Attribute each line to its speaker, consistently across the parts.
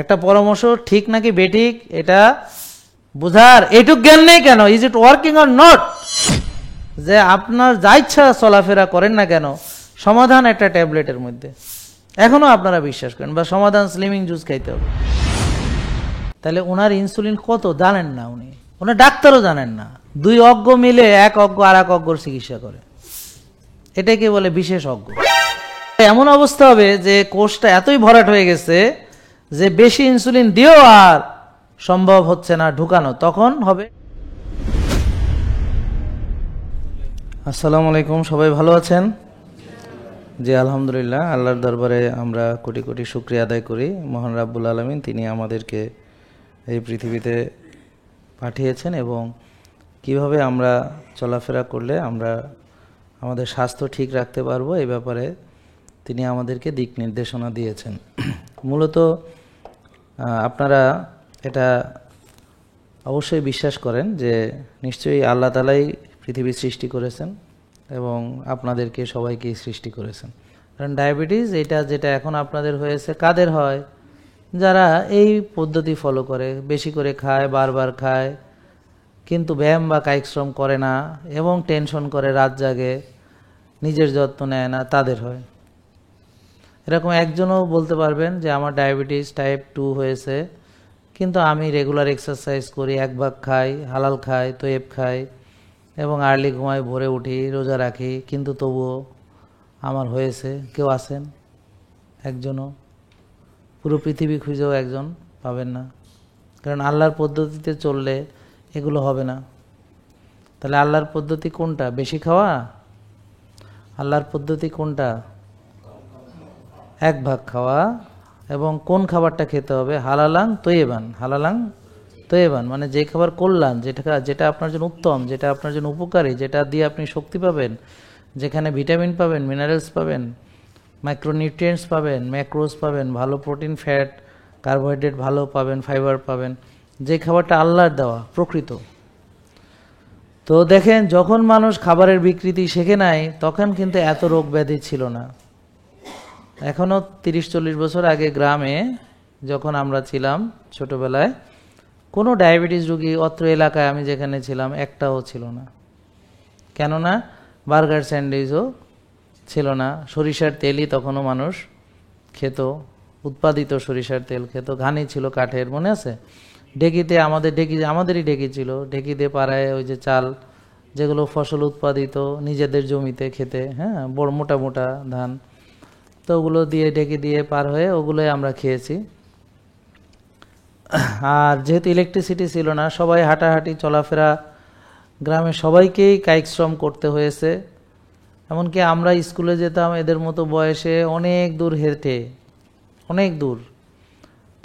Speaker 1: একটা পরামর্শ ঠিক নাকি বেঠিক এটা বোঝার এইটুক জ্ঞান নেই কেন? Is it working or not? যে আপনার যা ইচ্ছা চলাফেরা করেন না কেন, সমাধান একটা ট্যাবলেটের মধ্যে। এখনো আপনারা বিশ্বাস করেন বা সমাধান স্লিমিং জুস খাইতে হবে। তাহলে ওনার ইনসুলিন কত জানেন না, ওনার ডাক্তারও জানেন না। দুই অজ্ঞ মিলে এক অজ্ঞ আর এক অজ্ঞর চিকিৎসা করে, এটাকে বলে বিশেষজ্ঞ। এমন অবস্থা হবে যে কোষটা এতই ভরাট হয়ে গেছে যে বেশি ইনসুলিন দিয়েও আর সম্ভব হচ্ছে না ঢুকানো, তখন হবে। আসসালামু আলাইকুম, সবাই ভালো আছেন? জি আলহামদুলিল্লাহ, আল্লাহর দরবারে আমরা কোটি কোটি শুকরিয়া আদায় করি। মহান রাব্বুল আলামিন তিনি আমাদেরকে এই পৃথিবীতে পাঠিয়েছেন এবং কিভাবে আমরা চলাফেরা করলে আমরা আমাদের স্বাস্থ্য ঠিক রাখতে পারবো এই ব্যাপারে তিনি আমাদেরকে দিক নির্দেশনা দিয়েছেন। মূলত আপনারা এটা অবশ্যই বিশ্বাস করেন যে নিশ্চয়ই আল্লাহ তাআলাই পৃথিবী সৃষ্টি করেছেন এবং আপনাদেরকে সবাইকেই সৃষ্টি করেছেন। কারণ ডায়াবেটিস এটা যেটা এখন আপনাদের হয়েছে, কাদের হয়? যারা এই পদ্ধতি ফলো করে, বেশি করে খায়, বারবার খায়, কিন্তু ব্যায়াম বা কায়িক শ্রম করে না এবং টেনশন করে, রাত জাগে, নিজের যত্ন নেয় না, তাদের হয়। এরকম একজনও বলতে পারবেন যে আমার ডায়াবেটিস টাইপ 2 হয়েছে, কিন্তু আমি রেগুলার এক্সারসাইজ করি, এক ভাগ খাই, হালাল খাই, তৈব খাই এবং আর্লি ঘুমাই, ভোরে উঠি, রোজা রাখি, কিন্তু তবুও আমার হয়েছে। কেউ আছেন? একজনও? পুরো পৃথিবী খুঁজেও একজন পাবেন না। কারণ আল্লাহর পদ্ধতিতে চললে এগুলো হবে না। তাহলে আল্লাহর পদ্ধতি কোনটা? বেশি খাওয়া? আল্লাহর পদ্ধতি কোনটা? এক ভাগ খাওয়া। এবং কোন খাবারটা খেতে হবে? হালালাং তৈবান। হালালাং তৈবান মানে যে খাবার কল্যাণ, যেটা আপনার জন্য উত্তম, যেটা আপনার জন্য উপকারী, যেটা দিয়ে আপনি শক্তি পাবেন, যেখানে ভিটামিন পাবেন, মিনারেলস পাবেন, মাইক্রোনিউট্রিয়েন্টস পাবেন, ম্যাক্রোস পাবেন, ভালো প্রোটিন, ফ্যাট, কার্বোহাইড্রেট ভালো পাবেন, ফাইবার পাবেন, যে খাবারটা আল্লাহর দেওয়া প্রকৃত। তো দেখেন, যখন মানুষ খাবারের বিকৃতি শেখে নাই তখন কিন্তু এত রোগ ব্যাধি ছিল না। এখনও 30-40 বছর আগে গ্রামে যখন আমরা ছিলাম ছোটবেলায়, কোনো ডায়াবেটিস রোগী অত্র এলাকায় আমি যেখানে ছিলাম একটাও ছিল না। কেননা বার্গার স্যান্ডউইচও ছিল না। সরিষার তেলই তখনও মানুষ খেত, উৎপাদিত সরিষার তেল খেত। ঘানি ছিল কাঠের, মনে আছে? ঢেকিতে, আমাদেরই ঢেকি ছিল, ঢেকিতে পাড়ায় ওই যে চাল যেগুলো ফসল উৎপাদিত নিজেদের জমিতে খেতে, হ্যাঁ, বড় মোটা মোটা ধান, তো ওগুলো দিয়ে ঢেকি দিয়ে পার হয়ে ওগুলোই আমরা খেয়েছি। আর যেহেতু ইলেকট্রিসিটি ছিল না, সবাই হাঁটাহাঁটি চলাফেরা, গ্রামে সবাইকেই কায়িক শ্রম করতে হয়েছে। এমনকি আমরা স্কুলে যেতাম এদের মতো বয়সে অনেক দূর হেঁটে, অনেক দূর।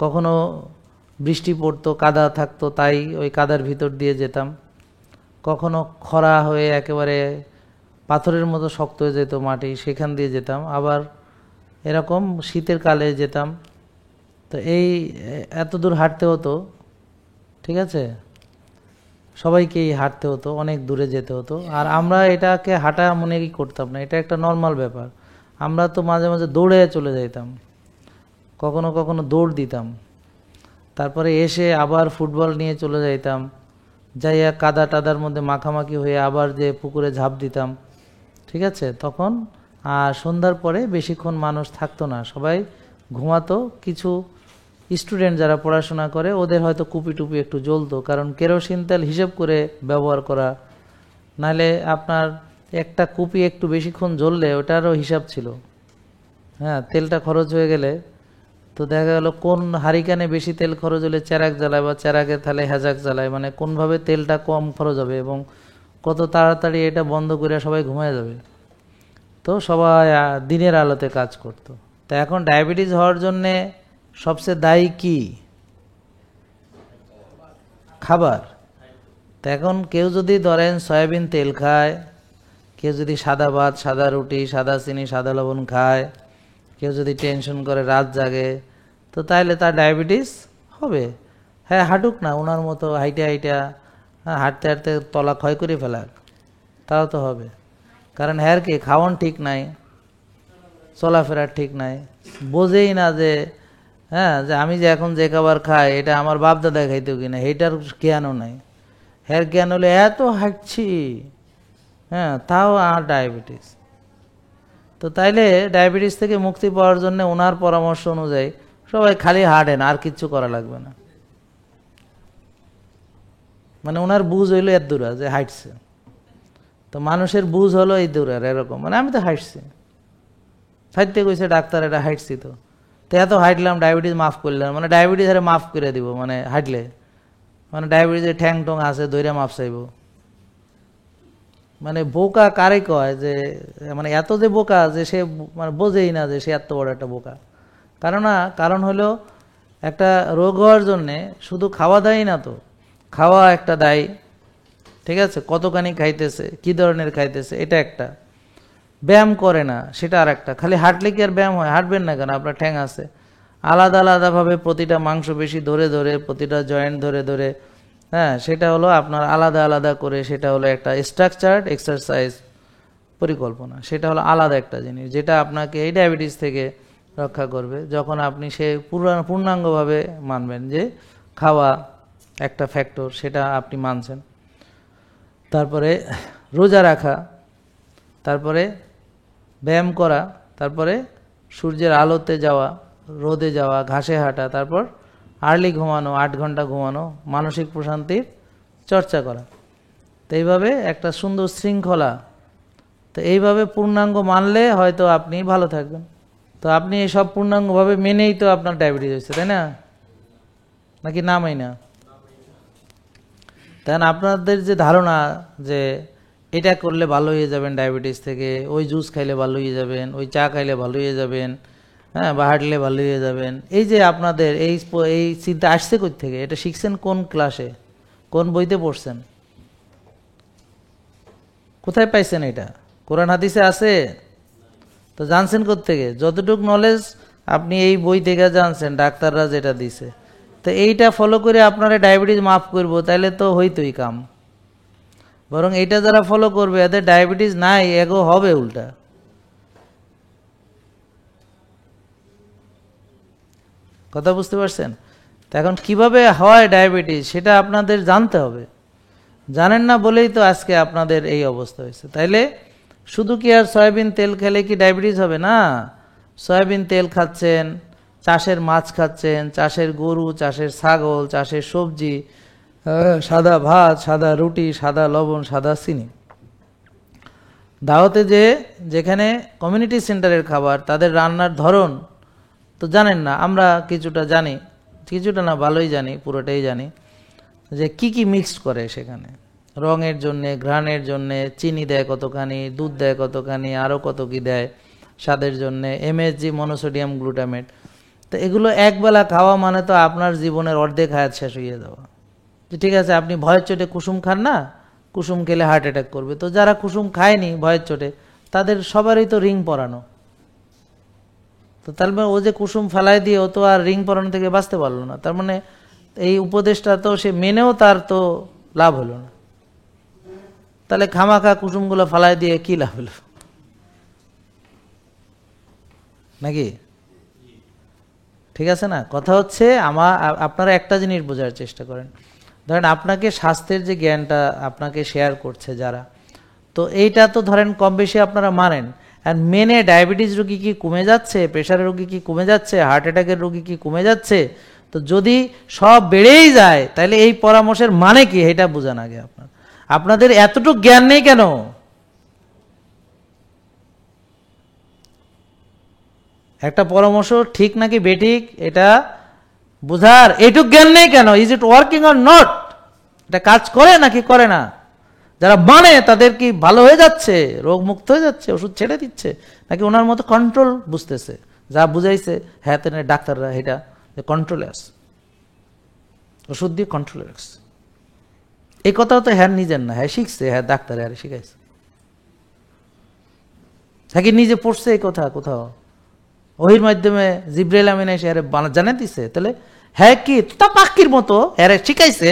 Speaker 1: কখনো বৃষ্টি পড়তো, কাদা থাকতো, তাই ওই কাদার ভিতর দিয়ে যেতাম। কখনো খরা হয়ে একেবারে পাথরের মতো শক্ত হয়ে যেত মাটি, সেখান দিয়ে যেতাম। আবার এরকম শীতের কালে যেতাম। তো এই এত দূর হাঁটতে হতো, ঠিক আছে? সবাইকেই হাঁটতে হতো, অনেক দূরে যেতে হতো। আর আমরা এটাকে হাঁটা মনেই করতাম না, এটা একটা নর্মাল ব্যাপার। আমরা তো মাঝে মাঝে দৌড়ে চলে যাইতাম, কখনো কখনো দৌড় দিতাম, তারপরে এসে আবার ফুটবল নিয়ে চলে যাইতাম, যাইয়া কাদা টাদার মধ্যে মাখামাখি হয়ে আবার যে পুকুরে ঝাঁপ দিতাম, ঠিক আছে? তখন আর সন্ধ্যার পরে বেশিক্ষণ মানুষ থাকতো না, সবাই ঘুমাতো। কিছু স্টুডেন্ট যারা পড়াশোনা করে ওদের হয়তো কুপি টুপি একটু জ্বলতো, কারণ কেরোসিন তেল হিসেব করে ব্যবহার করা, নাহলে আপনার একটা কুপি একটু বেশিক্ষণ জ্বললে ওটারও হিসাব ছিল। হ্যাঁ, তেলটা খরচ হয়ে গেলে তো দেখা গেল কোন হারিকানে বেশি তেল খরচ হলে চেরাক জ্বালায় বা চেরাকের থালে হেজাক জ্বালায়, মানে কোনভাবে তেলটা কম খরচ হবে এবং কত তাড়াতাড়ি এটা বন্ধ করে সবাই ঘুমিয়ে যাবে। তো সবাই দিনের আলোতে কাজ করত। তা এখন ডায়াবেটিস হওয়ার জন্যে সবচেয়ে দায়ী কি? খাবার। তো এখন কেউ যদি ধরেন সয়াবিন তেল খায়, কেউ যদি সাদা ভাত, সাদা রুটি, সাদা চিনি, সাদা লবণ খায়, কেউ যদি টেনশন করে, রাত জাগে, তো তাইলে তার ডায়াবেটিস হবে। হ্যাঁ, হাঁটুক না ওনার মতো, হাঁটতে হাঁটতে তলা ক্ষয় করে ফেলাক, তাও তো হবে। কারণ হ্যার কি খাওয়ান ঠিক নাই, চলাফেরা ঠিক নাই, বোঝেই না যে হ্যাঁ, যে আমি যে এখন যে খাবার খাই এটা আমার বাপ দাদা খাইতো কিনা এইটার জ্ঞানও নাই। হ্যার জ্ঞান হলে এত হাঁটছি, হ্যাঁ, তাও আর ডায়াবেটিস। তো তাইলে ডায়াবেটিস থেকে মুক্তি পাওয়ার জন্য ওনার পরামর্শ অনুযায়ী সবাই খালি হাঁটেন, আর কিচ্ছু করা লাগবে না। মানে ওনার বুঝ হইলো এর দূরা যে হাঁটছে, তো মানুষের বুঝ হলো এই দূরার এরকম, মানে আমি তো হাঁটছি, হাঁটতে কইছে ডাক্তার এটা হাঁটছি, তো এত হাঁটলাম ডায়াবেটিস মাফ করলাম, মানে ডায়াবেটিস আরে মাফ করে দিব, মানে হাঁটলে মানে ডায়াবেটিসের ঠ্যাং টং আছে দইরা মাফ চাইব। মানে বোকা কারে কয় যে, মানে এত যে বোকা যে সে মানে বোঝেই না যে সে এত বড় একটা বোকা। কারণ হলো একটা রোগ হওয়ার জন্যে শুধু খাওয়া দায়ী না, তো খাওয়া একটা দায়ী, ঠিক আছে, কতখানি খাইতেছে, কি ধরনের খাইতেছে এটা একটা, ব্যায়াম করে না সেটা আর একটা। খালি হাঁটলে কি আর ব্যায়াম হয়? হাঁটবেন না কেন? আপনার ঠ্যাং আছে, আলাদা আলাদাভাবে প্রতিটা মাংসপেশি ধরে ধরে, প্রতিটা জয়েন্ট ধরে ধরে, হ্যাঁ, সেটা হলো আপনার আলাদা আলাদা করে, সেটা হলো একটা স্ট্রাকচার্ড এক্সারসাইজ পরিকল্পনা, সেটা হলো আলাদা একটা জিনিস যেটা আপনাকে এই ডায়াবেটিস থেকে রক্ষা করবে, যখন আপনি সে পূর্ণাঙ্গভাবে মানবেন যে খাওয়া একটা ফ্যাক্টর, সেটা আপনি মানছেন। তারপরে রোজা রাখা, তারপরে ব্যায়াম করা, তারপরে সূর্যের আলোতে যাওয়া, রোদে যাওয়া, ঘাসে হাঁটা, তারপর আর্লি ঘুমানো, 8 ঘন্টা ঘুমানো, মানসিক প্রশান্তির চর্চা করা। তো এইভাবে একটা সুন্দর শৃঙ্খলা, তো এইভাবে পূর্ণাঙ্গ মানলে হয়তো আপনি ভালো থাকবেন। তো আপনি এইসব পূর্ণাঙ্গভাবে মেনেই তো আপনার ডায়াবেটিস হয়েছে, তাই না? নাকি নামই না? তাই আপনাদের যে ধারণা যে এটা করলে ভালো হয়ে যাবেন ডায়াবেটিস থেকে, ওই জুস খাইলে ভালো হয়ে যাবেন, ওই চা খাইলে ভালো হয়ে যাবেন, হ্যাঁ, বা হাঁটলে ভালো হয়ে যাবেন, এই যে আপনাদের এই চিন্তা আসছে কই থেকে? এটা শিখছেন কোন ক্লাসে, কোন বইতে পড়ছেন, কোথায় পাইছেন? এটা কোরআন হাদিসে আছে? তো জানছেন কোত্থেকে? যতটুকু নলেজ আপনি এই বই থেকে জানছেন, ডাক্তাররা যেটা দিছে, তো এইটা ফলো করে আপনারা ডায়াবেটিস মাফ করবো, তাইলে তো হইতোই কাম। বরং এইটা যারা ফলো করবে এদের ডায়াবেটিস নাই, এগো হবে উল্টা। কথা বুঝতে পারছেন? তো এখন কিভাবে হয় ডায়াবেটিস সেটা আপনাদের জানতে হবে। জানেন না বলেই তো আজকে আপনাদের এই অবস্থা হয়েছে। তাইলে শুধু কি আর সয়াবিন তেল খেলে কি ডায়াবেটিস হবে? না, সয়াবিন তেল খাচ্ছেন, চাষের মাছ খাচ্ছেন, চাষের গরু, চাষের ছাগল, চাষের সবজি, সাদা ভাত, সাদা রুটি, সাদা লবণ, সাদা চিনি। দাওয়াতে যেখানে কমিউনিটি সেন্টারের খাবার, তাদের রান্নার ধরন তো জানেন না, আমরা কিছুটা জানি, কিছুটা না ভালোই জানি, পুরোটাই জানি যে কি কি মিক্সড করে সেখানে। রঙের জন্যে, ঘ্রাণের জন্যে চিনি দেয় কতখানি, দুধ দেয় কতখানি, আরও কত কি দেয় স্বাদের জন্যে, MSG মনোসোডিয়াম গ্লুটামেট। তো এগুলো একবেলা খাওয়া মানে তো আপনার জীবনের অর্ধেক হায়াত শেষ হয়ে যাওয়া। ঠিক আছে, আপনি ভয়ের চোটে কুসুম খান না, কুসুম খেলে হার্ট অ্যাটাক করবে। তো যারা কুসুম খায়নি ভয়ের চোটে, তাদের সবারই তো রিং পরানো। তো তার মানে ও যে কুসুম ফেলাই দিয়ে ও তো আর রিং পরানো থেকে বাঁচতে পারলো না। তার মানে এই উপদেশটা তো সে মেনেও তার তো লাভ হলো না। তাহলে খামাখা কুসুমগুলো ফালাই দিয়ে কি লাভ হলো নাকি? ঠিক আছে না? কথা হচ্ছে আপনারা একটা জিনিস বোঝার চেষ্টা করেন। ধরেন আপনাকে স্বাস্থ্যের যে জ্ঞানটা আপনাকে শেয়ার করছে যারা, তো এইটা তো ধরেন কম বেশি আপনারা মানেন, আর মেনে ডায়াবেটিস রোগী কি কমে যাচ্ছে, প্রেশারের রোগী কি কমে যাচ্ছে, হার্ট অ্যাটাকের রোগী কি কমে যাচ্ছে? তো যদি সব বেড়েই যায় তাহলে এই পরামর্শের মানে কি এটা বোঝান আগে। আপনাদের এতটুকু জ্ঞান নেই কেন? একটা পরামর্শ ঠিক নাকি বেঠিক এটা বোঝার এইটুক জ্ঞান নেই কেন? Is it working or not? এটা কাজ করে নাকি করে না? যারা মানে তাদের কি ভালো হয়ে যাচ্ছে, রোগ মুক্ত হয়ে যাচ্ছে, ওষুধ ছেড়ে দিচ্ছে, নাকি ওনার মতো কন্ট্রোল বুঝতেছে, যা বুঝাইছে হ্যাঁ ডাক্তাররা এটা কন্ট্রোলে আছে, ওষুধ দিয়ে কন্ট্রোলে রাখছে। এই কথাও তো হ্যাঁ নিজের না, হ্যাঁ শিখছে, হ্যাঁ ডাক্তার হ্যাঁ শিখাইছে, হ্যাঁ কি নিজে পড়ছে এই কথা কোথাও ওহির মাধ্যমে জিব্রাইল আমিন এসে আরে জানে দিছে? তাহলে হ্যাঁ কি তা পাখির মতো আরে শিখাইছে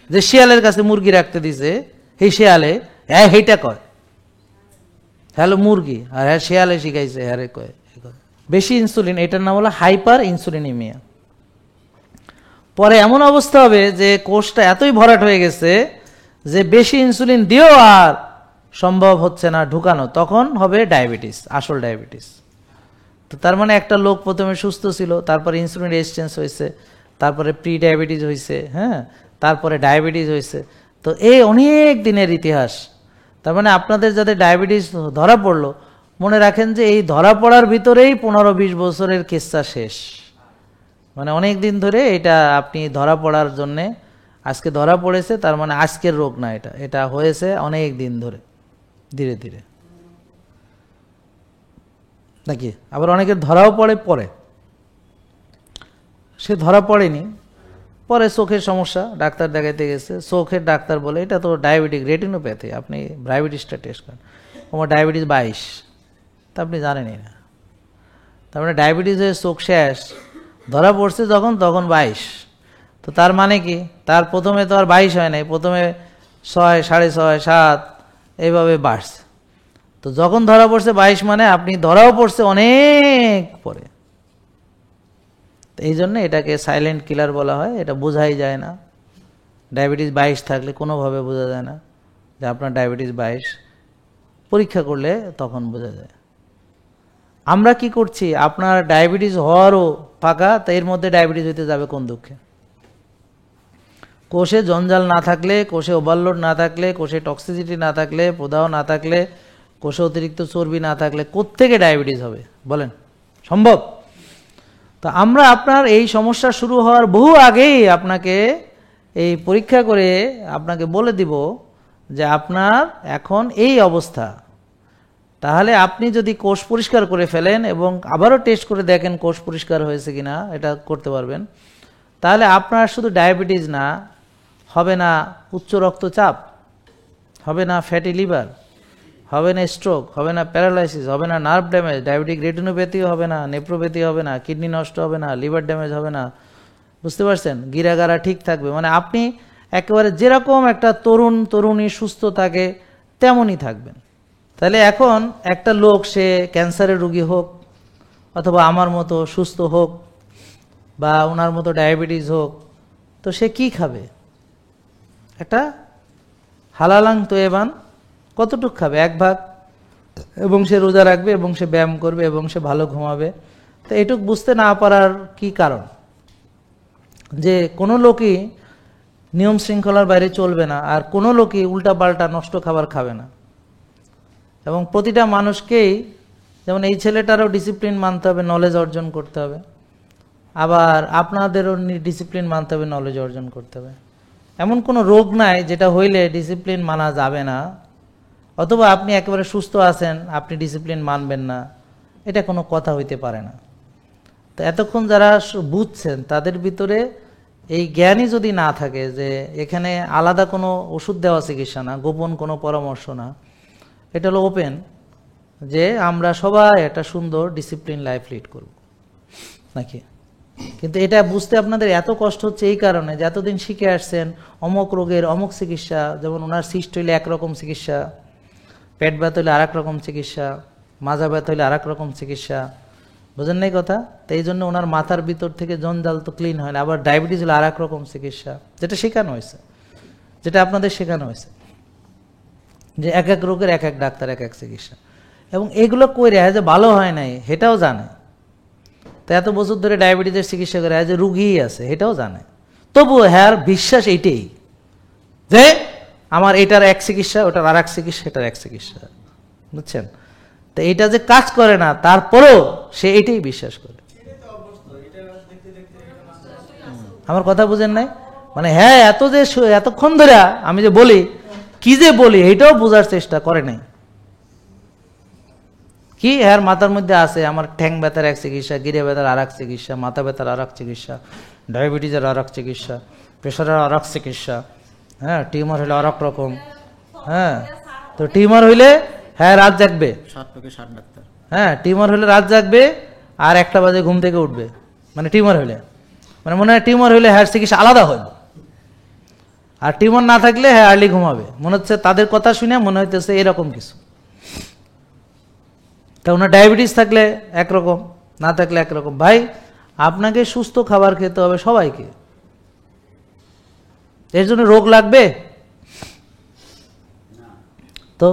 Speaker 1: যে শিয়ালের কাছে মুরগি রাখতে দিছে, এই শিয়ালে হ্যাঁ সেইটা কয় হ্যালো মুরগি, আর হ্যাঁ শিয়ালে শিখাইছে হ্যাঁ কয় বেশি ইনসুলিন, এটার নাম হলো হাইপার ইনসুলিনিমিয়া। পরে এমন অবস্থা হবে যে কোষটা এতই ভরাট হয়ে গেছে যে বেশি ইনসুলিন দিয়েও আর সম্ভব হচ্ছে না ঢুকানো, তখন হবে ডায়াবেটিস, আসল ডায়াবেটিস। তো তার মানে একটা লোক প্রথমে সুস্থ ছিল, তারপরে ইনসুলিন রেজিস্ট্যান্স হয়েছে, তারপরে প্রি ডায়াবেটিস হয়েছে, হ্যাঁ, তারপরে ডায়াবেটিস হয়েছে। তো এই অনেক দিনের ইতিহাস। তার মানে আপনাদের যাদের ডায়াবেটিস ধরা পড়লো, মনে রাখেন যে এই ধরা পড়ার ভিতরেই 15-20 বছরের কিস্সা শেষ। মানে অনেক দিন ধরে এটা আপনি ধরা পড়ার জন্যে, আজকে ধরা পড়েছে তার মানে আজকের রোগ না, এটা এটা হয়েছে অনেক দিন ধরে, ধীরে ধীরে নাকি। আবার অনেকের ধরাও পড়ে, পরে সে ধরা পড়েনি, পরে চোখের সমস্যা, ডাক্তার দেখাইতে গেছে, চোখের ডাক্তার বলে এটা তো ডায়াবেটিক রেটিনোপ্যাথি, আপনি ডায়াবেটিসটা টেস্ট করেন। আমার ডায়াবেটিস 22, তা আপনি জানেনই না। তার মানে ডায়াবেটিসের চোখ শেষ, ধরা পড়ছে যখন তখন 22। তো তার মানে কি, তার প্রথমে তো আর 22 হয় নাই, প্রথমে 6, 6.5, 7 এইভাবে বাড়ছে। তো যখন ধরা পড়ছে 22 মানে আপনি ধরাও পড়ছে অনেক পরে। এই জন্য এটাকে সাইলেন্ট কিলার বলা হয়, এটা বোঝাই যায় না। ডায়াবেটিস 22 থাকলে কোনোভাবে বোঝা যায় না যে আপনার ডায়াবেটিস 22, পরীক্ষা করলে তখন বোঝা যায়। আমরা কি করছি, আপনার ডায়াবেটিস হওয়ারও ফাঁকা, তো এর মধ্যে ডায়াবেটিস হইতে যাবে কোন দুঃখে। কোষে জঞ্জাল না থাকলে, কোষে ওভারলোড না থাকলে, কোষে টক্সিসিটি না থাকলে, প্রদাহ না থাকলে, কোষে অতিরিক্ত চর্বি না থাকলে কোত্থেকে ডায়াবেটিস হবে বলেন, সম্ভব? তো আমরা আপনার এই সমস্যা শুরু হওয়ার বহু আগেই আপনাকে এই পরীক্ষা করে আপনাকে বলে দিব যে আপনার এখন এই অবস্থা। তাহলে আপনি যদি কোষ পরিষ্কার করে ফেলেন এবং আবারও টেস্ট করে দেখেন কোষ পরিষ্কার হয়েছে কিনা, এটা করতে পারবেন, তাহলে আপনার শুধু ডায়াবেটিস না, হবে না উচ্চ রক্তচাপ, হবে না ফ্যাটি লিভার, হবে না স্ট্রোক, হবে না প্যারালাইসিস, হবে না নার্ভ ড্যামেজ, ডায়াবেটিক রেটিনোপ্যাথি হবে না, নেপ্রোপ্যাথি হবে না, কিডনি নষ্ট হবে না, লিভার ড্যামেজ হবে না, বুঝতে পারছেন? গিরাগারা ঠিক থাকবে, মানে আপনি একেবারে যেরকম একটা তরুণী সুস্থ থাকে তেমনই থাকবেন। তাহলে এখন একটা লোক, সে ক্যান্সারের রোগী হোক অথবা আমার মতো সুস্থ হোক বা ওনার মতো ডায়াবেটিস হোক, তো সে কি খাবে? একটা হালালাং তৈবান কতটুক খাবে? 1 ভাগ। এবং সে রোজা রাখবে এবং সে ব্যায়াম করবে এবং সে ভালো ঘুমাবে। তো এটুক বুঝতে না পারার কি কারণ? যে কোনো লোকই নিয়ম শৃঙ্খলার বাইরে চলবে না, আর কোনো লোকই উল্টাপাল্টা নষ্ট খাবার খাবে না। এবং প্রতিটা মানুষকেই, যেমন এই ছেলেটারও ডিসিপ্লিন মানতে হবে, নলেজ অর্জন করতে হবে, আবার আপনাদেরও ডিসিপ্লিন মানতে হবে, নলেজ অর্জন করতে হবে। এমন কোনো রোগ নাই যেটা হইলে ডিসিপ্লিন মানা যাবে না, অথবা আপনি একেবারে সুস্থ আছেন আপনি ডিসিপ্লিন মানবেন না, এটা কোনো কথা হইতে পারে না। তো এতক্ষণ যারা বুঝছেন তাদের ভিতরে এই জ্ঞানই যদি না থাকে যে এখানে আলাদা কোনো ওষুধ দেওয়া চিকিৎসা না, গোপন কোনো পরামর্শ না, এটা হলো ওপেন, যে আমরা সবাই একটা সুন্দর ডিসিপ্লিন লাইফ লিড করব নাকি। কিন্তু এটা বুঝতে আপনাদের এত কষ্ট হচ্ছে এই কারণে যে এতদিন শিখে আসছেন অমুক রোগের অমুক চিকিৎসা, যেমন ওনার সিস্ট হইলে একরকম চিকিৎসা, পেট ব্যথা হইলে আর এক রকম চিকিৎসা, মাজা ব্যথা হইলে আর এক রকম চিকিৎসা, বুঝেন নাই কথা? তো এই জন্য ওনার মাথার ভিতর থেকে জঞ্জাল তো ক্লিন হয় না। আবার ডায়াবেটিস হলে আর এক রকম চিকিৎসা, যেটা শেখানো হয়েছে, যেটা আপনাদের শেখানো হয়েছে যে এক এক রোগের এক এক ডাক্তার, এক এক চিকিৎসা। এবং এগুলো কই রে যে ভালো হয় নাই সেটাও জানে। তো এত বছর ধরে ডায়াবেটিসের চিকিৎসা করে যে রুগীই আছে এটাও জানে, তবুও হ্যাঁ বিশ্বাস এইটাই যে আমার এটার এক চিকিৎসা, ওটার আর এক চিকিৎসা, এটার এক চিকিৎসা, বুঝছেন? তো এটা যে কাজ করে না তারপরেও সে এটাই বিশ্বাস করে। আমার কথা বুঝেন নাই? মানে হ্যাঁ এত যে এতক্ষণ ধরে আমি যে বলি কি যে বলি এটাও বোঝার চেষ্টা করে নাই। কি হ্যাঁ মাথার মধ্যে আছে আমার ঠ্যাং ব্যথার এক চিকিৎসা, গিরে ব্যথার আর এক চিকিৎসা, মাথা ব্যথার আর এক চিকিৎসা, ডায়াবেটিসের আর এক চিকিৎসা, প্রেশারের আর এক চিকিৎসা, হ্যাঁ টিউমার হইলে আর এক রকম। হ্যাঁ তো টিউমার হইলে হ্যাঁ রাত জাগবে, হ্যাঁ টিউমার হইলে রাত জাগবে আর 1টা বাজে ঘুম থেকে উঠবে, মানে টিউমার হইলে, মানে মনে হয় টিউমার হইলে হ্যাঁ চিকিৎসা আলাদা হইল, আর টিউমার না থাকলে হ্যাঁ আর্লি ঘুমাবে। মনে হচ্ছে তাদের কথা শুনে মনে হইতেছে এরকম কিছু। তা ওনার ডায়াবেটিস থাকলে একরকম, না থাকলে একরকম। ভাই আপনাকে সুস্থ খাবার খেতে হবে সবাইকে, এর জন্য রোগ লাগবে তো?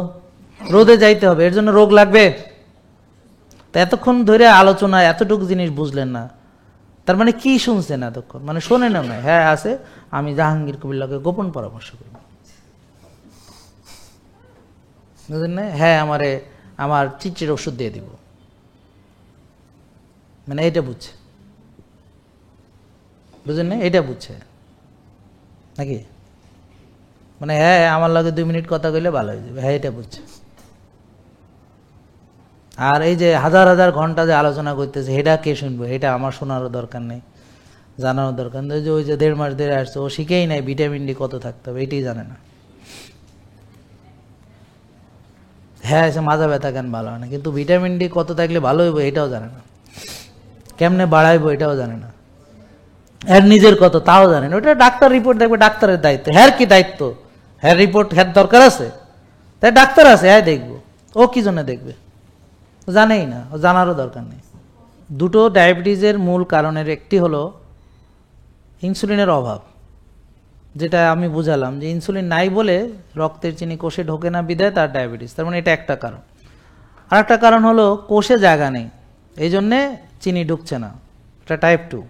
Speaker 1: রোদে যাইতে হবে, এর জন্য রোগ লাগবে? তা এতক্ষণ ধরে আলোচনা এতটুকু জিনিস বুঝলেন না, তার মানে কি শুনছেন এতক্ষণ? মানে শোনেন না? হ্যাঁ আছে, আমি জাহাঙ্গীর কবিরকে গোপন পরামর্শ করব, বুঝলেন না? হ্যাঁ আমার চিচির ওষুধ দিয়ে দিব, মানে এটা বুঝছে, বুঝলেন না? এটা বুঝছে নাকি? মানে হ্যাঁ আমার লাগে 2 মিনিট কথা কইলে ভালো হয়ে যাবে, হ্যাঁ এটা বুঝছে। আর এই যে হাজার হাজার ঘন্টা যে আলোচনা করতেছে, এটা কে শুনবো? এটা আমার শোনারও দরকার নেই, জানারও দরকার নেই। ওই যে 1.5 মাস ধরে আসছে, ও শিখেই নাই ভিটামিন ডি কত থাকতে হবে, এটাই জানে না। হ্যাঁ এসে মাজা ব্যথা কেন ভালো হয় না, কিন্তু ভিটামিন ডি কত থাকলে ভালো হইব এটাও জানে না, কেমনে বাড়াইবো এটাও জানে না, এর নিজের কত তাও জানে না। ওটা ডাক্তার রিপোর্ট দেখবে, ডাক্তারের দায়িত্ব। হ্যার কি দায়িত্ব? হ্যার রিপোর্ট হ্যার দরকার আছে? তাই ডাক্তার আছে, হ্যাঁ দেখবো। ও কি জন্য দেখবে? জানেই না, ও জানারও দরকার নেই। দুটো ডায়াবেটিসের মূল কারণের একটি হলো ইনসুলিনের অভাব, যেটা আমি বুঝালাম যে ইনসুলিন নাই বলে রক্তের চিনি কোষে ঢোকে না, বিধায় তার ডায়াবেটিস। তার মানে এটা একটা কারণ। আর একটা কারণ হলো কোষে জায়গা নেই, এই জন্যে চিনি ঢুকছে না, এটা টাইপ 2।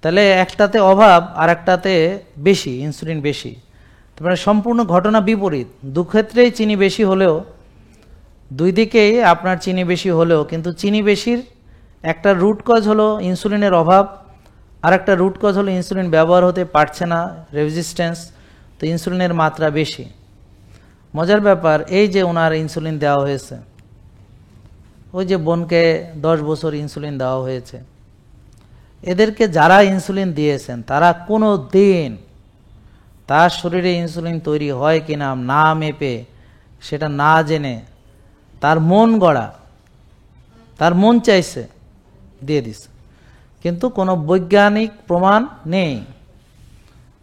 Speaker 1: তাহলে একটাতে অভাব আর একটাতে বেশি, ইনসুলিন বেশি। তারপরে সম্পূর্ণ ঘটনা বিপরীত, দুক্ষেত্রেই চিনি বেশি হলেও, দুই দিকেই আপনার চিনি বেশি হলেও, কিন্তু চিনি বেশির একটা রুট কজ হলো ইনসুলিনের অভাব, আর একটা রুট কজ হলো ইনসুলিন ব্যবহার হতে পারছে না, রেজিস্ট্যান্স। তো ইনসুলিনের মাত্রা বেশি। মজার ব্যাপার, এই যে ওনার ইনসুলিন দেওয়া হয়েছে, ওই যে বোনকে 10 বছর ইনসুলিন দেওয়া হয়েছে, এদেরকে যারা ইনসুলিন দিয়েছেন তারা কোনো দিন তার শরীরে ইনসুলিন তৈরি হয় কিনা না মেপে, সেটা না জেনে, তার মন গড়া, তার মন চাইছে দিয়ে দিছে, কিন্তু কোনো বৈজ্ঞানিক প্রমাণ নেই,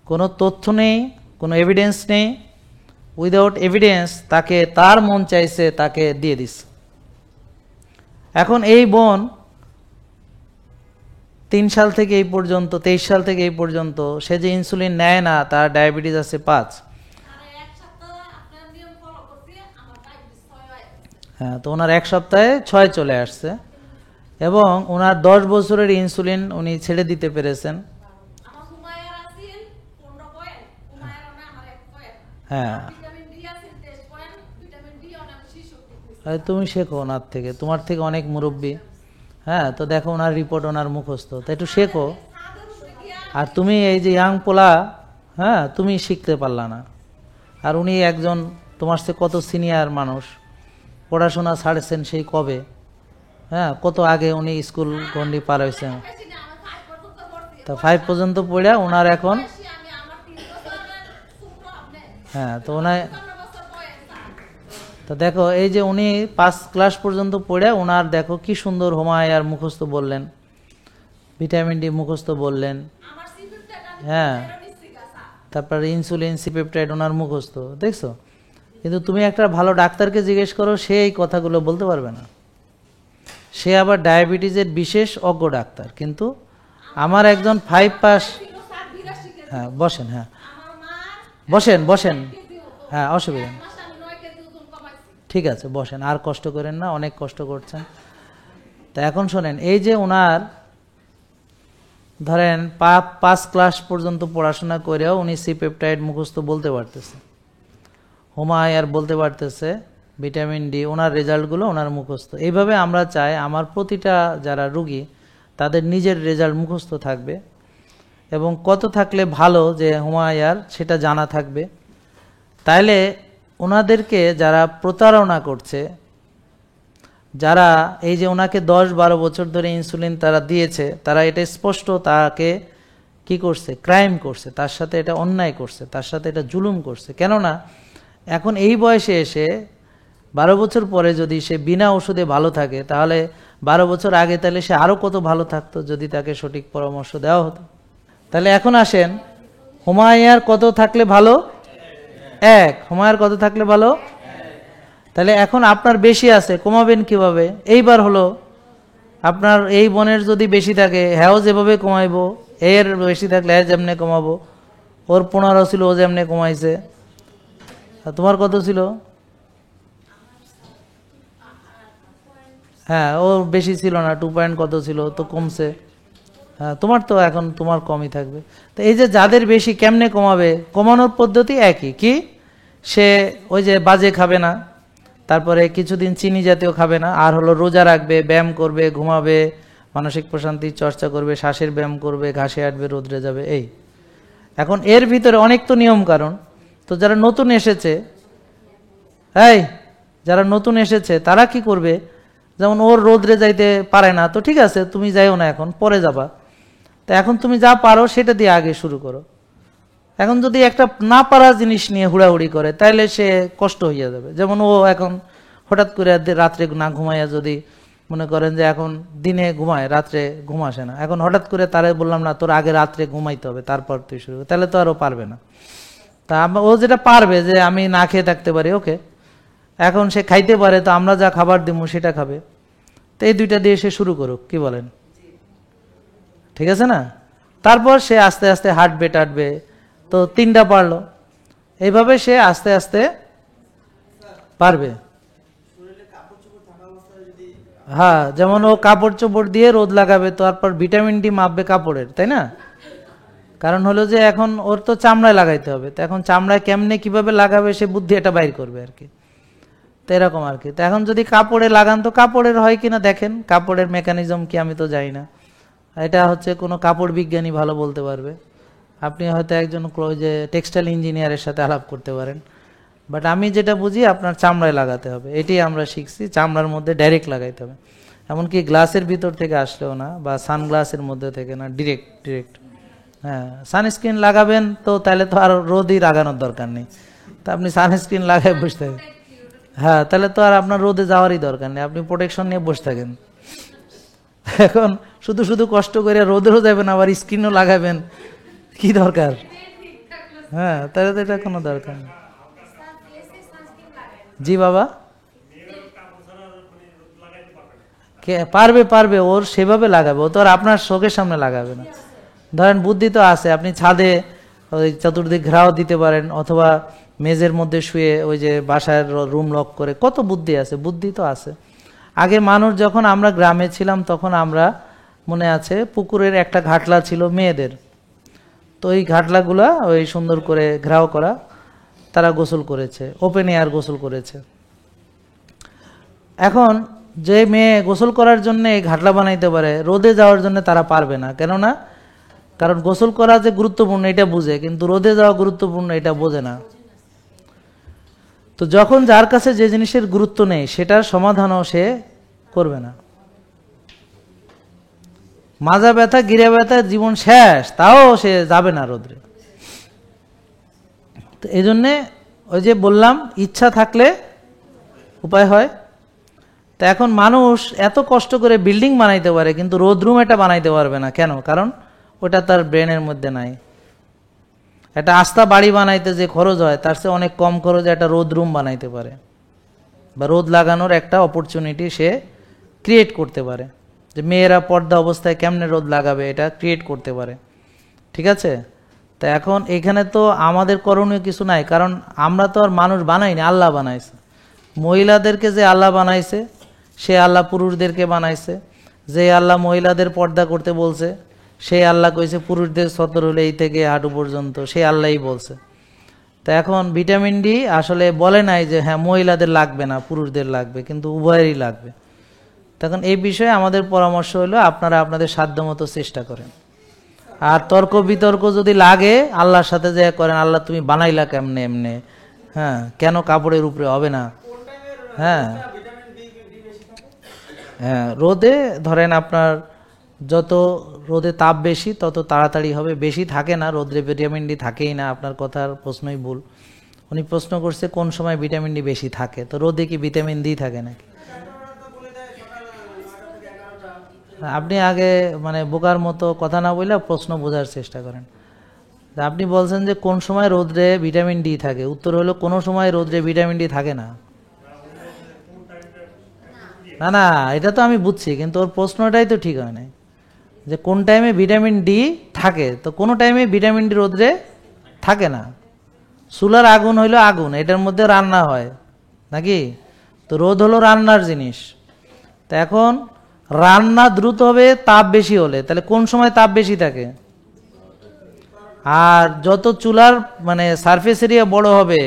Speaker 1: কোনো তথ্য নেই, কোনো এভিডেন্স নেই। উইদাউট এভিডেন্স তাকে তার মন চাইছে তাকে দিয়ে দিছে। এখন এই বোন 3 সাল থেকে এই পর্যন্ত, 23 সাল থেকে এই পর্যন্ত সে যে ইনসুলিন নেয় না, তার ডায়াবেটিস আছে 5। হ্যাঁ, তো ওনার 1 সপ্তাহে 6 চলে আসছে, এবং ওনার 10 বছরের ইনসুলিন উনি ছেড়ে দিতে পেরেছেন। হ্যাঁ তুমি শেখো ওনার থেকে, তোমার থেকে অনেক মুরব্বী। হ্যাঁ, তো দেখো ওনার রিপোর্ট, ওনার মুখস্থ, তো একটু শেখো। আর তুমি এই যে ইয়াং পোলা, হ্যাঁ তুমি শিখতে পারলা না, আর উনি একজন তোমার সাথে কত সিনিয়র মানুষ, পড়াশোনা ছাড়ছেন সেই কবে, হ্যাঁ কত আগে উনি স্কুল গন্ডি পার হয়েছেন, তা 5 পর্যন্ত পড়ে ওনার এখন, হ্যাঁ তো ওনার, তো দেখো এই যে উনি 5 ক্লাস পর্যন্ত পড়ে ওনার দেখো কি সুন্দর হোমায়ার মুখস্থ বললেন, ভিটামিন ডি মুখস্থ বললেন, হ্যাঁ তারপরে ইনসুলিন, সিপেপটাইড ওনার মুখস্থ, দেখছো? কিন্তু তুমি একটা ভালো ডাক্তারকে জিজ্ঞেস করো, সে এই কথাগুলো বলতে পারবে না। সে আবার ডায়াবেটিসের বিশেষ অজ্ঞ ডাক্তার। কিন্তু আমার একজন 5 পাস, হ্যাঁ বসেন, হ্যাঁ বসেন বসেন, হ্যাঁ অসুবিধা নেই, ঠিক আছে বসেন, আর কষ্ট করেন না, অনেক কষ্ট করছেন। তা এখন শোনেন, এই যে ওনার ধরেন 5 ক্লাস পর্যন্ত পড়াশোনা করেও উনি সিপেপটাইড মুখস্থ বলতে পারতেছে, হোমায়ার বলতে পারতেছে, ভিটামিন ডি, ওনার রেজাল্টগুলো ওনার মুখস্থ। এইভাবে আমরা চাই আমার প্রতিটা যারা রুগী তাদের নিজের রেজাল্ট মুখস্থ থাকবে, এবং কত থাকলে ভালো যে হোমায়ার সেটা জানা থাকবে। তাইলে ওনাদেরকে যারা প্রতারণা করছে, যারা এই যে ওনাকে 10-12 বছর ধরে ইনসুলিন তারা দিয়েছে, তারা এটা স্পষ্ট তাকে কি করছে, ক্রাইম করছে, তার সাথে এটা অন্যায় করছে, তার সাথে এটা জুলুম করছে। কেননা এখন এই বয়সে এসে 12 বছর পরে যদি সে বিনা ওষুধে ভালো থাকে, তাহলে 12 বছর আগে তাহলে সে আরো কত ভালো থাকতো যদি তাকে সঠিক পরামর্শ দেওয়া হতো। তাহলে এখন আসেন, হোমায়ার কত থাকলে ভালো? 1। হোমায়ার কত থাকলে ভালো? তাহলে এখন আপনার বেশি আছে, কমাবেন কিভাবে? এইবার হলো আপনার এই বোনের যদি বেশি থাকে হ্যাঁও যেভাবে কমাইবো, এর বেশি থাকলে হ্যাঁ যেমনে কমাবো, ওর 15 ছিল ও যেমনে কমাইছে। আর তোমার কত ছিল? হ্যাঁ ও বেশি ছিল না, 2 পয়েন্ট কত ছিল, তো কমছে। হ্যাঁ তোমার তো এখন তোমার কমই থাকবে। তো এই যে যাদের বেশি কেমনে কমাবে, কমানোর পদ্ধতি একই, কি সে ওই যে বাজে খাবে না, তারপরে কিছুদিন চিনি জাতীয় খাবে না, আর হলো রোজা রাখবে, ব্যায়াম করবে, ঘুমাবে, মানসিক প্রশান্তির চর্চা করবে, শ্বাসের ব্যায়াম করবে, ঘাসে আটবে, রোদ্রে যাবে। এই এখন এর ভিতরে অনেক তো নিয়ম কারণ। তো যারা নতুন এসেছে, এই যারা নতুন এসেছে তারা কি করবে, যেমন ওর রোদ্রে যাইতে পারে না, তো ঠিক আছে তুমি যাইও না, এখন পরে যাবা। তা এখন তুমি যা পারো সেটা দিয়ে আগে শুরু করো। এখন যদি একটা না পারা জিনিস নিয়ে হুড়াহুড়ি করে তাহলে সে কষ্ট হইয়া যাবে। যেমন ও এখন হঠাৎ করে রাত্রে না ঘুমাইয়া যদি মনে করেন যে এখন দিনে ঘুমায়, রাত্রে ঘুম আসে না, এখন হঠাৎ করে তারে বললাম না তোর আগে রাত্রে ঘুমাইতে হবে তারপর তুই শুরু, তাহলে তো আরও পারবে না। তা ও যেটা পারবে যে আমি না খেয়ে থাকতে পারি, ওকে, এখন সে খাইতে পারে, তো আমরা যা খাবার দিব সেটা খাবে। তো এই দুইটা দিয়ে সে শুরু করুক, কি বলেন? ঠিক আছে না? তারপর সে আস্তে আস্তে হাঁটবে টাটবে, তো 3টা পারলো, এইভাবে সে আস্তে আস্তে পারবে। হ্যাঁ যেমন ও কাপড় চোপড় দিয়ে রোদ লাগাবে, তারপর ভিটামিন ডি মাপবে কাপড়ের, তাই না? কারণ হলো যে এখন ওর তো চামড়ায় লাগাইতে হবে, তো এখন চামড়ায় কেমনে কিভাবে লাগাবে সে বুদ্ধি এটা বাইর করবে আর কি। তো এরকম আর কি। তো এখন যদি কাপড়ে লাগান তো কাপড়ের হয় কিনা দেখেন, কাপড়ের মেকানিজম কি আমি তো জানি না, এটা হচ্ছে কোনো কাপড় বিজ্ঞানী ভালো বলতে পারবে। আপনি হয়তো একজন ওই যে টেক্সটাইল ইঞ্জিনিয়ারের সাথে আলাপ করতে পারেন, বাট আমি যেটা বুঝি আপনার চামড়ায় লাগাতে হবে, এটাই আমরা শিখছি, চামড়ার মধ্যে ডাইরেক্ট লাগাইতে হবে, এমনকি গ্লাসের ভিতর থেকে আসলেও না, বা সানগ্লাসের মধ্যে থেকে না, ডিরেক্ট। হ্যাঁ সানস্ক্রিন লাগাবেন তো তাহলে তো আর রোদই লাগানোর দরকার নেই, তা আপনি সানস্ক্রিন লাগাই বসে থাকেন, হ্যাঁ তাহলে তো আর আপনার রোদে যাওয়ারই দরকার নেই, আপনি প্রোটেকশন নিয়ে বসে থাকেন। এখন শুধু শুধু কষ্ট করে রোদেরও যাবেন আবার স্ক্রিনও লাগাবেন, কি দরকার? হ্যাঁ তাহলে তো এটা কোনো দরকার নেই। জি বাবা, পারবে ওর সেভাবে লাগাবে, ও তো আর আপনার চোখের সামনে লাগাবে না। ধরেন বুদ্ধি তো আছে, আপনি ছাদে ওই চতুর্দিক ঘেরাও দিতে পারেন, অথবা মেজের মধ্যে শুয়ে ওই যে বাসায় রুম লক করে, কত বুদ্ধি আছে, বুদ্ধি তো আছে। আগে মানুষ যখন আমরা গ্রামে ছিলাম তখন আমরা মনে আছে পুকুরের একটা ঘাটলা ছিল মেয়েদের, তো ওই ঘাটলাগুলা ওই সুন্দর করে ঘেরাও করা, তারা গোসল করেছে, ওপেন এয়ার গোসল করেছে। এখন যে মেয়ে গোসল করার জন্য এই ঘাটলা বানাইতে পারে, রোদে যাওয়ার জন্য তারা পারবে না, কেননা কারণ গোসল করা যে গুরুত্বপূর্ণ এটা বুঝে, কিন্তু রোদে যাওয়া গুরুত্বপূর্ণ এটা বোঝে না। তো যখন যার কাছে যে জিনিসের গুরুত্ব নেই সেটার সমাধানও সে করবে না। মাজা ব্যথা গিরা ব্যথা জীবন শেষ, তাও সে যাবে না রোদ্রে। তো এই জন্যে ওই যে বললাম ইচ্ছা থাকলে উপায় হয়। তা এখন মানুষ এত কষ্ট করে বিল্ডিং বানাইতে পারে কিন্তু রোদরুম এটা বানাইতে পারবে না, কেন? কারণ ওটা তার ব্রেনের মধ্যে নাই। একটা আস্থা বাড়ি বানাইতে যে খরচ হয় তার চেয়ে অনেক কম খরচে একটা রোদ রুম বানাইতে পারে, বা রোদ লাগানোর একটা অপরচুনিটি সে ক্রিয়েট করতে পারে, যে মেয়েরা পর্দা অবস্থায় কেমনে রোদ লাগাবে এটা ক্রিয়েট করতে পারে। ঠিক আছে? তা এখন এখানে তো আমাদের করণীয় কিছু নাই, কারণ আমরা তো আর মানুষ বানাইনি, আল্লাহ বানাইছে। মহিলাদেরকে যে আল্লাহ বানাইছে সে আল্লাহ পুরুষদেরকে বানাইছে, যে আল্লাহ মহিলাদের পর্দা করতে বলছে সেই আল্লাহ কইছে পুরুষদের সতর হলে এই থেকে হাঁটু পর্যন্ত, সেই আল্লাহই বলছে। তা এখন ভিটামিন ডি আসলে বলে নাই যে হ্যাঁ মহিলাদের লাগবে না পুরুষদের লাগবে, কিন্তু উভয়েরই লাগবে। তখন এই বিষয়ে আমাদের পরামর্শ হলো আপনারা আপনাদের সাধ্যমতো চেষ্টা করেন, আর তর্ক বিতর্ক যদি লাগে আল্লাহর সাথে যে করেন, আল্লাহ তুমি বানাইলা কেমনে এমনে, হ্যাঁ কেন কাপড়ের উপরে হবে না? হ্যাঁ হ্যাঁ রোদে ধরেন আপনার যত রোদে তাপ বেশি তত তাড়াতাড়ি হবে, বেশি থাকে না রোদে, ভিটামিন ডি থাকেই না। আপনার কথার প্রশ্নই ভুল, উনি প্রশ্ন করছে কোন সময় ভিটামিন ডি বেশি থাকে, তো রোদে কি ভিটামিন ডি থাকে নাকি? আপনি আগে মানে বোকার মতো কথা না বললে প্রশ্ন বোঝার চেষ্টা করেন। আপনি বলছেন যে কোন সময় রোদে ভিটামিন ডি থাকে, উত্তর হলো কোনো সময় রোদে ভিটামিন ডি থাকে না। না না, এটা তো আমি বুঝছি, কিন্তু ওর প্রশ্নটাই তো ঠিক হয় নাই, যে কোন টাইমে ভিটামিন ডি থাকে। তো কোনো টাইমে ভিটামিন ডি রোদ্রে থাকে না। চুলার আগুন হইলো আগুন, এটার মধ্যে রান্না হয় নাকি? তো রোদ হলো রান্নার জিনিস। তা এখন রান্না দ্রুত হবে তাপ বেশি হলে, তাহলে কোন সময় তাপ বেশি থাকে? আর যত চুলার মানে সারফেস এরিয়া বড় হবে,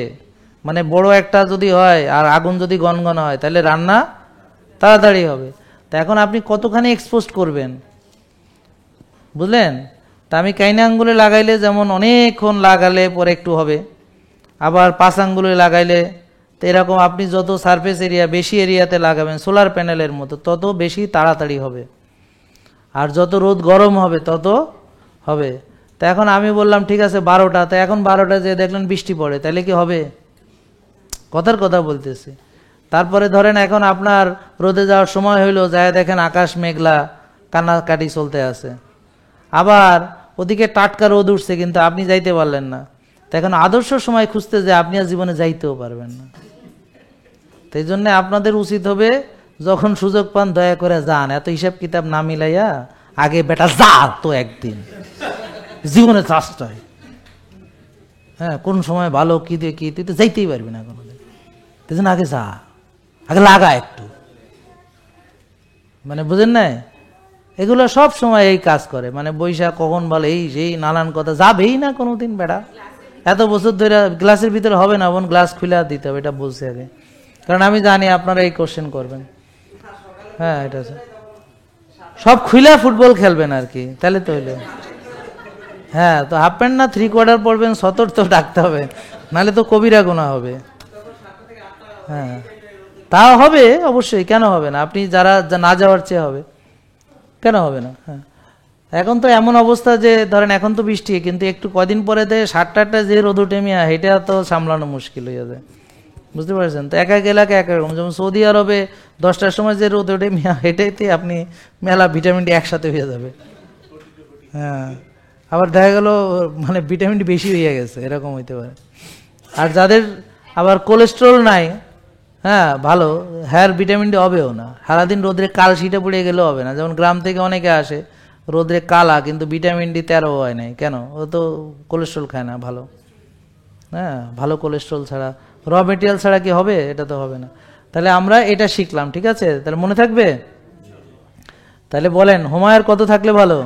Speaker 1: মানে বড় একটা যদি হয় আর আগুন যদি গনগন হয়, তাহলে রান্না তাড়াতাড়ি হবে। তা এখন আপনি কতখানি এক্সপোজ করবেন, বুঝলেন? তা আমি কাইনা আঙ্গুলে লাগাইলে যেমন অনেকক্ষণ লাগালে পরে একটু হবে, আবার 5 আঙ্গুলে লাগাইলে, তো এরকম আপনি যত সারফেস এরিয়া বেশি এরিয়াতে লাগাবেন সোলার প্যানেলের মতো, তত বেশি তাড়াতাড়ি হবে। আর যত রোদ গরম হবে তত হবে। তা এখন আমি বললাম ঠিক আছে 12টা, তা এখন 12টা যে দেখলেন বৃষ্টি পড়ে, তাহলে কি হবে? কথার কথা বলতেছি। তারপরে ধরেন এখন আপনার রোদে যাওয়ার সময় হইলো, যায় দেখেন আকাশ মেঘলা, কান্নাকাটি চলতে আছে, আবার ওদিকে টাটকা রোদ উঠছে, কিন্তু আপনি যাইতে পারলেন না। তো এখন আদর্শ সময় খুঁজতে যে আপনি আর জীবনে যাইতেও পারবেন না। তাই জন্য আপনাদের উচিত হবে যখন সুযোগ পান দয়া করে যান, এত হিসাব কিতাব না মিলাইয়া আগে বেটা যা তো একদিন জীবনে চাষটাই। হ্যাঁ, কোন সময় ভালো কি দিয়ে কি, তুই তো যাইতেই পারবি না কোনোদিন। তাই জন্য আগে যা, আগে লাগা একটু, মানে বুঝেন নাই? এগুলো সব সময় এই কাজ করে, মানে বৈশাখ কখন বলে এই সেই নানান কথা, যাবেই না কোনোদিন বেড়া। এত বছর ধরে গ্লাসের ভিতরে হবে না, বোন গ্লাস খুলে দিতে হবে, এটা বলছে আগে, কারণ আমি জানি আপনারা এই কোশ্চেন করবেন। হ্যাঁ, এটা সব খুলে ফুটবল খেলবেন আর কি, তাহলে তো হইলো। হ্যাঁ, তো হাফ প্যান্ট না 3/4 পড়বেন, সতর তো ডাকতে হবে, নাহলে তো কবিরা গুনাহ হবে। হ্যাঁ, তাও হবে অবশ্যই, কেন হবে না? আপনি যারা না যাওয়ার চেয়ে হবে, কেন হবে না? হ্যাঁ, এখন তো এমন অবস্থা যে ধরেন এখন তো বৃষ্টি, কিন্তু একটু কদিন পরে 7টা যে রোদ উঠে মিয়া, এটা তো সামলানো মুশকিল হয়ে যায়, বুঝতে পারছেন? তো এক এক এলাকা এক রকম, যেমন সৌদি আরবে 10টার সময় যে রোদ উঠে মিয়া, এটাইতে আপনি মেলা ভিটামিন ডি একসাথে হয়ে যাবে। হ্যাঁ, আবার দেখা গেল মানে ভিটামিন ডি বেশি হয়ে গেছে, এরকম হইতে পারে। আর যাদের আবার কোলেস্ট্রল নাই, হ্যাঁ ভালো, হ্যাঁ ভিটামিন ডি হবেও না, সারাদিন রোদ্রে কাল শীতে পড়ে গেলেও হবে না। যেমন গ্রাম থেকে অনেকে আসে রোদ্রে কালা, কিন্তু ভিটামিন ডি 13 হয় নাই, কেন? ও তো কোলেস্ট্রল খায় না ভালো। হ্যাঁ, ভালো কোলেস্ট্রল ছাড়া, র মেটেরিয়াল ছাড়া কি হবে? এটা তো হবে না। তাহলে আমরা এটা শিখলাম, ঠিক আছে? তাহলে মনে থাকবে? তাহলে বলেন হোমায়ার কত থাকলে ভালো?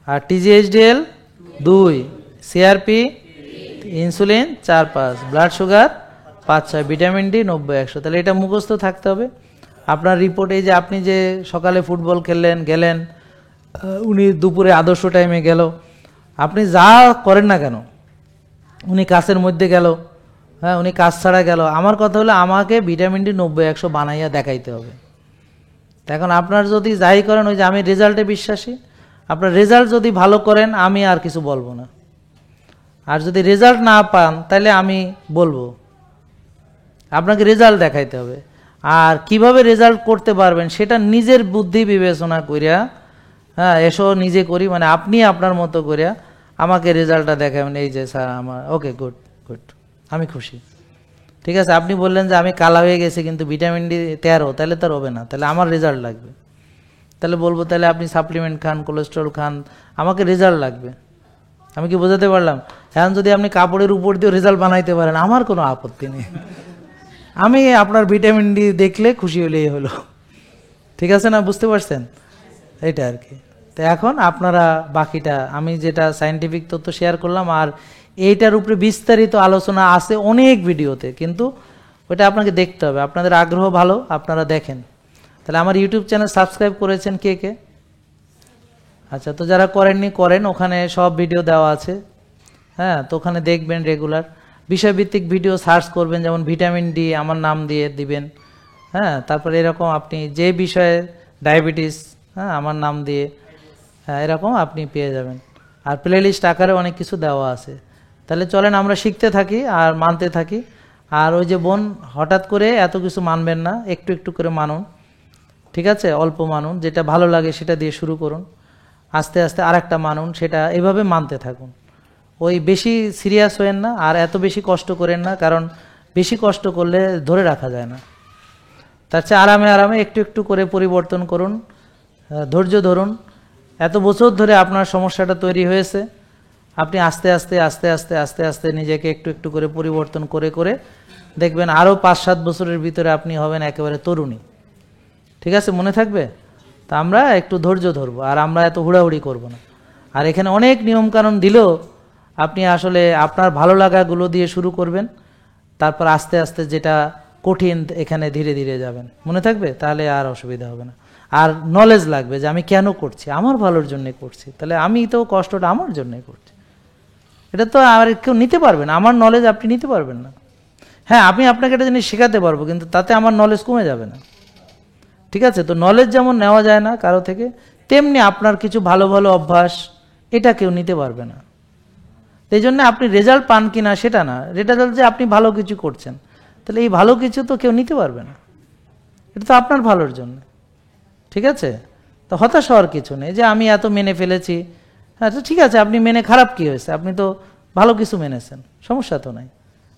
Speaker 1: আর TG HDL 2, CRP, insulin 4-5, blood sugar 5-6, vitamin D 90-100। তাহলে এটা মুখস্থ থাকতে হবে। আপনার রিপোর্টে যে আপনি যে সকালে ফুটবল খেললেন, গেলেন, উনি দুপুরে আদর্শ টাইমে গেল, আপনি যা করেন না কেন, উনি কাছের মধ্যে গেল, হ্যাঁ উনি কাজ ছাড়া গেল, আমার কথা হলো আমাকে ভিটামিন ডি 90-100 বানাইয়া দেখাইতে হবে। এখন আপনার যদি যাই করেন, ওই যে আমি রেজাল্টে বিশ্বাসী, আপনার রেজাল্ট যদি ভালো করেন আমি আর কিছু বলবো না, আর যদি রেজাল্ট না পান তাহলে আমি বলবো। আপনাকে রেজাল্ট দেখাইতে হবে, আর কিভাবে রেজাল্ট করতে পারবেন সেটা নিজের বুদ্ধি বিবেচনা করিয়া, হ্যাঁ এসো নিজে করি, মানে আপনি আপনার মতো করিয়া আমাকে রেজাল্টটা দেখাবেন, এই যে স্যার আমার ওকে গুড গুড, আমি খুশি, ঠিক আছে। আপনি বললেন যে আমি কালা হয়ে গেছি কিন্তু ভিটামিন ডি 13, তাহলে তো হবে না, তাহলে আমার রেজাল্ট লাগবে। তাহলে বলবো তাহলে আপনি সাপ্লিমেন্ট খান, কোলেস্ট্রল খান, আমাকে রেজাল্ট লাগবে। আমি কি বোঝাতে পারলাম? এখন যদি আপনি কাপড়ের উপর দিয়ে রেজাল্ট বানাইতে পারেন আমার কোনো আপত্তি নেই, আমি আপনার ভিটামিন ডি দেখলে খুশি হলেই হলো, ঠিক আছে না? বুঝতে পারছেন? এইটা আর কি। তো এখন আপনারা বাকিটা, আমি যেটা সায়েন্টিফিক তথ্য শেয়ার করলাম, আর এইটার উপরে বিস্তারিত আলোচনা আছে অনেক ভিডিওতে, কিন্তু ওটা আপনাকে দেখতে হবে, আপনাদের আগ্রহ ভালো, আপনারা দেখেন। তাহলে আমার ইউটিউব চ্যানেল সাবস্ক্রাইব করেছেন কে কে? আচ্ছা, তো যারা করেননি করেন, ওখানে সব ভিডিও দেওয়া আছে, হ্যাঁ তো ওখানে দেখবেন রেগুলার বিষয়ভিত্তিক ভিডিও সার্চ করবেন, যেমন ভিটামিন ডি আমার নাম দিয়ে দিবেন, হ্যাঁ তারপরে এরকম আপনি যে বিষয়ে, ডায়াবেটিস, হ্যাঁ আমার নাম দিয়ে, হ্যাঁ এরকম আপনি পেয়ে যাবেন। আর প্লে লিস্ট আকারে অনেক কিছু দেওয়া আছে। তাহলে চলেন আমরা শিখতে থাকি আর মানতে থাকি। আর ওই যে বোন, হঠাৎ করে এত কিছু মানবেন না, একটু একটু করে মানুন, ঠিক আছে? অল্প মানুন, যেটা ভালো লাগে সেটা দিয়ে শুরু করুন, আস্তে আস্তে আর একটা মানুন, সেটা এভাবে মানতে থাকুন। ওই বেশি সিরিয়াস হয়েন না, আর এত বেশি কষ্ট করেন না, কারণ বেশি কষ্ট করলে ধরে রাখা যায় না। তার চেয়ে আরামে আরামে একটু একটু করে পরিবর্তন করুন, ধৈর্য ধরুন। এত বছর ধরে আপনার সমস্যাটা তৈরি হয়েছে, আপনি আস্তে আস্তে আস্তে আস্তে আস্তে আস্তে নিজেকে একটু একটু করে পরিবর্তন করে করে দেখবেন আরও 5-7 বছরের ভিতরে আপনি হবেন একেবারে তরুণী। ঠিক আছে, মনে থাকবে? তা আমরা একটু ধৈর্য ধরবো, আর আমরা এত হুড়াহুড়ি করব না। আর এখানে অনেক নিয়মকানুন দিলেও আপনি আসলে আপনার ভালো লাগাগুলো দিয়ে শুরু করবেন, তারপর আস্তে আস্তে যেটা কঠিন এখানে ধীরে ধীরে যাবেন, মনে থাকবে? তাহলে আর অসুবিধা হবে না। আর নলেজ লাগবে যে আমি কেন করছি, আমার ভালোর জন্য করছি, তাহলে আমি তো কষ্টটা আমার জন্যই করছি। এটা তো আর কেউ নিতে পারবে না, আমার নলেজ আপনি নিতে পারবেন না। হ্যাঁ, আমি আপনাকে একটা জিনিস শেখাতে পারবো, কিন্তু তাতে আমার নলেজ কমে যাবে না। ঠিক আছে? তো নলেজ যেমন নেওয়া যায় না কারো থেকে, তেমনি আপনার কিছু ভালো ভালো অভ্যাস এটা কেউ নিতে পারবে না। এই জন্য আপনি রেজাল্ট পান কিনা সেটা না, রেজাল্ট যে আপনি ভালো কিছু করছেন, তাহলে এই ভালো কিছু তো কেউ নিতে পারবে না, এটা তো আপনার ভালোর জন্য। ঠিক আছে? তো হতাশ হওয়ার কিছু নেই যে আমি এত মেনে ফেলেছি। হ্যাঁ, তো ঠিক আছে, আপনি মেনে খারাপ কি হয়েছে? আপনি তো ভালো কিছু মেনেছেন, সমস্যা তো নাই।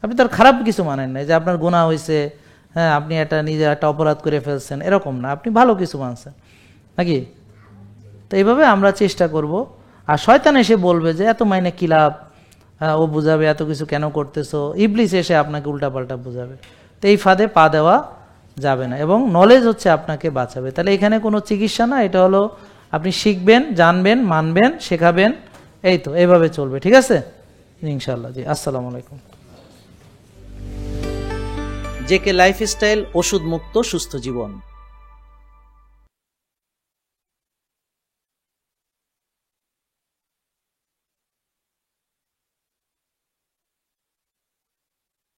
Speaker 1: আপনি তো আর খারাপ কিছু মানেন নাই যে আপনার গুনাহ হয়েছে, হ্যাঁ আপনি একটা নিজে একটা অপরাধ করে ফেলছেন, এরকম না, আপনি ভালো কিছু মানছেন নাকি? তো এইভাবে আমরা চেষ্টা করব। আর শয়তান এসে বলবে যে এত মাইনে কি লাভ, ও বুঝাবে এত কিছু কেন করতেছো, ইবলিস এসে আপনাকে উল্টাপাল্টা বুঝাবে। তো এই ফাঁদে পা দেওয়া যাবে না, এবং নলেজ হচ্ছে আপনাকে বাঁচাবে। তাহলে এখানে কোনো চিকিৎসা না, এটা হলো আপনি শিখবেন, জানবেন, মানবেন, শেখাবেন, এই তো এইভাবে চলবে। ঠিক আছে ইনশাআল্লাহ। জি, আসসালামু আলাইকুম। জেকে লাইফস্টাইল, ওষুধ মুক্ত সুস্থ জীবন।